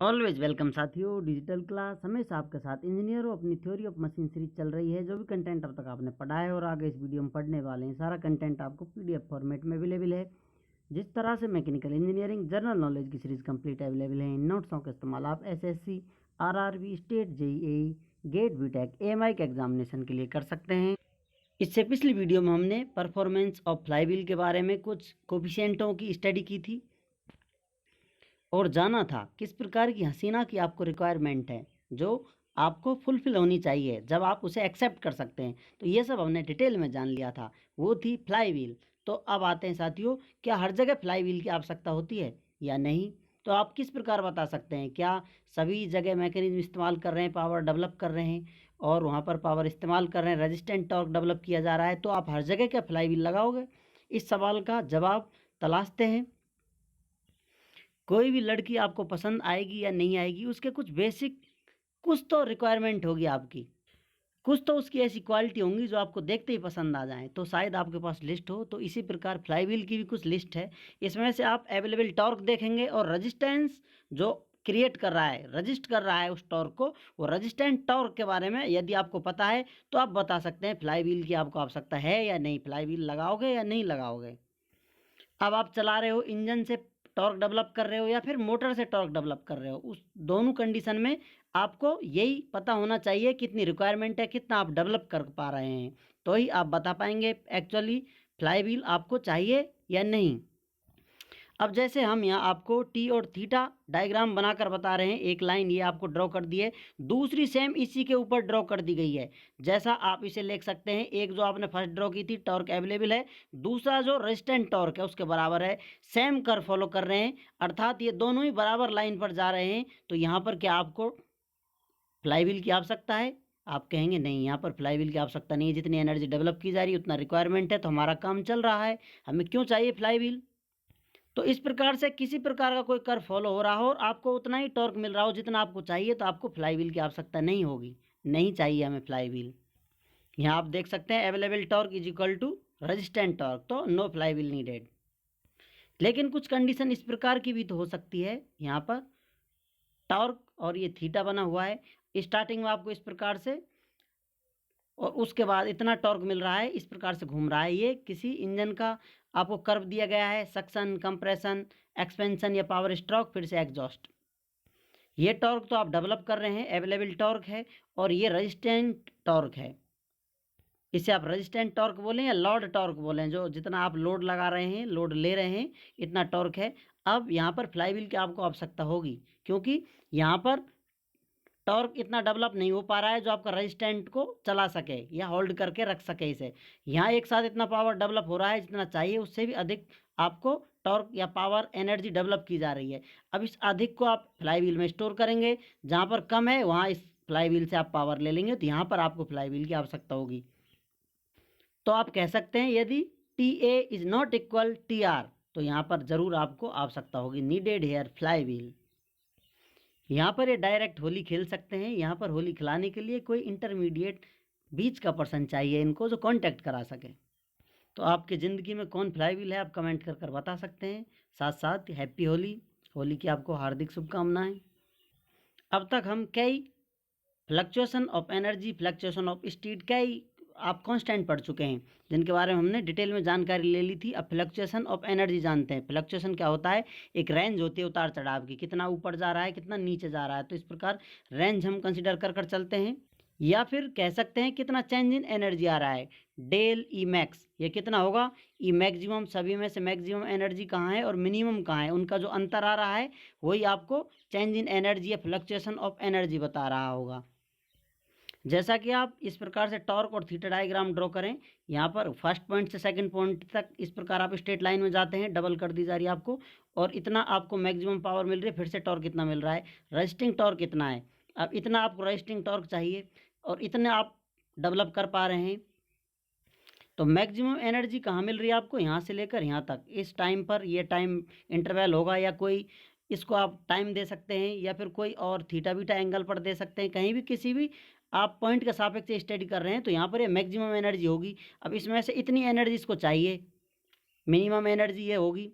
Always welcome साथियों। Digital class हमेशा आपके साथ इंजीनियर हो। अपनी थ्योरी ऑफ मशीन सीरीज चल रही है। जो भी कंटेंट अब तक आपने पढ़ा है और आगे इस वीडियो में पढ़ने वाले हैं, सारा कंटेंट आपको पीडीएफ फॉर्मेट में अवेलेबल है। जिस तरह से मैकेनिकल इंजीनियरिंग जनरल नॉलेज की सीरीज कंप्लीट अवेलेबल है, इन नोट्सों का इस्तेमाल आप SSC, RRB, state JEE, GATE, BTech, AMI के एग्जामिनेशन के लिए कर सकते हैं। इससे पिछली वीडियो में हमने परफॉर्मेंस ऑफ फ्लाईव्हील के बारे में कुछ कोफिशिएंटों की स्टडी की थी और जाना था किस प्रकार की हसीना की आपको रिक्वायरमेंट है, जो आपको फुलफिल होनी चाहिए जब आप उसे एक्सेप्ट कर सकते हैं। तो ये सब हमने डिटेल में जान लिया था, वो थी फ्लाई व्हील। तो अब आते हैं साथियों, क्या हर जगह फ्लाई व्हील की आवश्यकता होती है या नहीं? तो आप किस प्रकार बता सकते हैं, क्या सभी जगह मैकेनिज्म इस्तेमाल कर रहे हैं, पावर डेवलप कर रहे हैं और वहाँ पर पावर इस्तेमाल कर रहे हैं, रेजिस्टेंट टॉर्क डेवलप किया जा रहा है, तो आप हर जगह क्या फ्लाई व्हील लगाओगे? इस सवाल का जवाब तलाशते हैं। कोई भी लड़की आपको पसंद आएगी या नहीं आएगी, उसके कुछ बेसिक कुछ तो रिक्वायरमेंट होगी आपकी, कुछ तो उसकी ऐसी क्वालिटी होंगी जो आपको देखते ही पसंद आ जाए। तो शायद आपके पास लिस्ट हो। तो इसी प्रकार फ्लाईव्हील की भी कुछ लिस्ट है। इसमें से आप अवेलेबल टॉर्क देखेंगे और रजिस्टेंस जो क्रिएट कर रहा है, रजिस्ट कर रहा है उस टॉर्क को, वो रजिस्टेंट टॉर्क के बारे में यदि आपको पता है तो आप बता सकते हैं फ्लाईव्हील की आपको आवश्यकता है या नहीं, फ्लाईव्हील लगाओगे या नहीं लगाओगे। अब आप चला रहे हो, इंजन से टॉर्क डेवलप कर रहे हो या फिर मोटर से टॉर्क डेवलप कर रहे हो, उस दोनों कंडीशन में आपको यही पता होना चाहिए कितनी रिक्वायरमेंट है, कितना आप डेवलप कर पा रहे हैं, तो ही आप बता पाएंगे एक्चुअली फ्लाईव्हील आपको चाहिए या नहीं। अब जैसे हम यहाँ आपको टी और थीटा डायग्राम बनाकर बता रहे हैं, एक लाइन ये आपको ड्रॉ कर दी है, दूसरी सेम इसी के ऊपर ड्रॉ कर दी गई है। जैसा आप इसे लिख सकते हैं, एक जो आपने फर्स्ट ड्रॉ की थी टॉर्क अवेलेबल है, दूसरा जो रेजिस्टेंट टॉर्क है उसके बराबर है, सेम कर फॉलो कर रहे हैं, अर्थात ये दोनों ही बराबर लाइन पर जा रहे हैं। तो यहाँ पर क्या आपको फ्लाईव्हील की आवश्यकता है? आप कहेंगे नहीं, यहाँ पर फ्लाईव्हील की आवश्यकता नहीं है, जितनी एनर्जी डेवलप की जा रही है उतना रिक्वायरमेंट है, तो हमारा काम चल रहा है, हमें क्यों चाहिए फ्लाईव्हील? तो इस प्रकार से किसी प्रकार का कोई कर्व फॉलो हो रहा हो और आपको उतना ही टॉर्क मिल रहा हो जितना आपको चाहिए, तो आपको फ्लाईव्हील की आवश्यकता नहीं होगी, नहीं चाहिए हमें फ्लाईव्हील। यहाँ आप देख सकते हैं available torque is equal to resistant torque, so no flywheel needed. लेकिन कुछ कंडीशन इस प्रकार की भी तो हो सकती है, यहाँ पर टॉर्क और ये थीटा बना हुआ है, स्टार्टिंग में आपको इस प्रकार से और उसके बाद इतना टॉर्क मिल रहा है, इस प्रकार से घूम रहा है। ये किसी इंजन का आपको कर्व दिया गया है, सक्शन, कंप्रेशन, एक्सपेंशन या पावर स्ट्रोक, फिर से एग्जॉस्ट। ये टॉर्क तो आप डेवलप कर रहे हैं, अवेलेबल टॉर्क है, और ये रेजिस्टेंट टॉर्क है। इसे आप रेजिस्टेंट टॉर्क बोलें या लोड टॉर्क बोलें, जो जितना आप लोड लगा रहे हैं, लोड ले रहे हैं, इतना टॉर्क है। अब यहाँ पर फ्लाईव्हील की आपको आवश्यकता होगी, क्योंकि यहाँ पर टॉर्क इतना डेवलप नहीं हो पा रहा है जो आपका रेजिस्टेंट को चला सके या होल्ड करके रख सके इसे। यहाँ एक साथ इतना पावर डेवलप हो रहा है जितना चाहिए, उससे भी अधिक आपको टॉर्क या पावर एनर्जी डेवलप की जा रही है। अब इस अधिक को आप फ्लाईव्हील में स्टोर करेंगे, जहाँ पर कम है वहाँ इस फ्लाईव्हील से आप पावर ले लेंगे, तो यहाँ पर आपको फ्लाईव्हील की आवश्यकता होगी। तो आप कह सकते हैं यदि T A is not equal T R, तो यहाँ पर जरूर आपको आवश्यकता होगी, नीडेड हेयर फ्लाईव्हील। यहाँ पर ये डायरेक्ट होली खेल सकते हैं। यहाँ पर होली खिलाने के लिए कोई इंटरमीडिएट बीच का पर्सन चाहिए इनको, जो कांटेक्ट करा सके। तो आपकी ज़िंदगी में कौन फ्लाईव्हील है, आप कमेंट कर कर बता सकते हैं। साथ साथ हैप्पी होली, होली की आपको हार्दिक शुभकामनाएं। अब तक हम कई fluctuation of energy, fluctuation of speed, कई आप कांस्टेंट पढ़ चुके हैं, जिनके बारे में हमने डिटेल में जानकारी ले ली थी। अब फ्लक्चुएशन ऑफ एनर्जी जानते हैं। फ्लक्चुएशन क्या होता है? एक रेंज होती है उतार चढ़ाव की, कितना ऊपर जा रहा है, कितना नीचे जा रहा है। तो इस प्रकार रेंज हम कंसिडर कर कर चलते हैं। या फिर कह सकते हैं कितना चेंज इन एनर्जी आ रहा है, डेल ई मैक्स। ये कितना होगा? ई मैक्सिमम, सभी में से मैक्सिमम एनर्जी कहाँ है और मिनिमम कहाँ है, उनका जो अंतर आ रहा है वही आपको चेंज इन एनर्जी या फ्लक्चुएशन ऑफ एनर्जी बता रहा होगा। जैसा कि आप इस प्रकार से टॉर्क और थीटा डायग्राम ड्रॉ करें, यहाँ पर फर्स्ट पॉइंट से सेकंड पॉइंट तक इस प्रकार आप स्ट्रेट लाइन में जाते हैं, डबल कर दी जा रही है आपको, और इतना आपको मैक्सिमम पावर मिल रही है, फिर से टॉर्क कितना मिल रहा है, रजिस्टिंग टॉर्क कितना है। अब इतना आपको रजिस्टिंग टॉर्क चाहिए और इतने आप डेवलप कर पा रहे हैं, तो मैक्सिमम एनर्जी कहाँ मिल रही है आपको? यहाँ से लेकर यहाँ तक, इस टाइम पर ये टाइम इंटरवल होगा, या कोई इसको आप टाइम दे सकते हैं, या फिर कोई और थीटा बीटा एंगल पर दे सकते हैं, कहीं भी किसी भी आप पॉइंट के सापेक्ष से स्टडी कर रहे हैं, तो यहाँ पर ये मैक्सिमम एनर्जी होगी। अब इसमें से इतनी एनर्जी इसको चाहिए, मिनिमम एनर्जी ये होगी।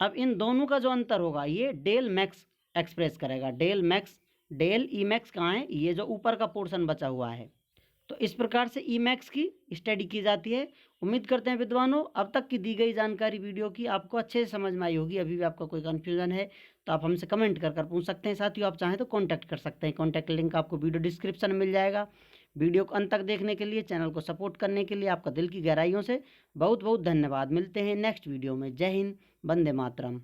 अब इन दोनों का जो अंतर होगा, ये डेल मैक्स एक्सप्रेस करेगा। Del max, del E max कहाँ है, ये जो ऊपर का पोर्शन बचा हुआ है। तो इस प्रकार से ई मैक्स की स्टडी की जाती है। उम्मीद करते हैं विद्वानों अब तक की दी गई जानकारी वीडियो की आपको अच्छे से समझ में आई होगी। अभी भी आपका कोई कन्फ्यूजन है तो आप हमसे कमेंट कर पूछ सकते हैं। साथियों आप चाहें तो कॉन्टैक्ट कर सकते हैं, कॉन्टैक्ट लिंक आपको वीडियो डिस्क्रिप्शन में मिल जाएगा। वीडियो को अंत तक देखने के लिए, चैनल को सपोर्ट करने के लिए आपका दिल की गहराइयों से बहुत बहुत धन्यवाद। मिलते हैं नेक्स्ट वीडियो में। जय हिंद, वंदे मातरम।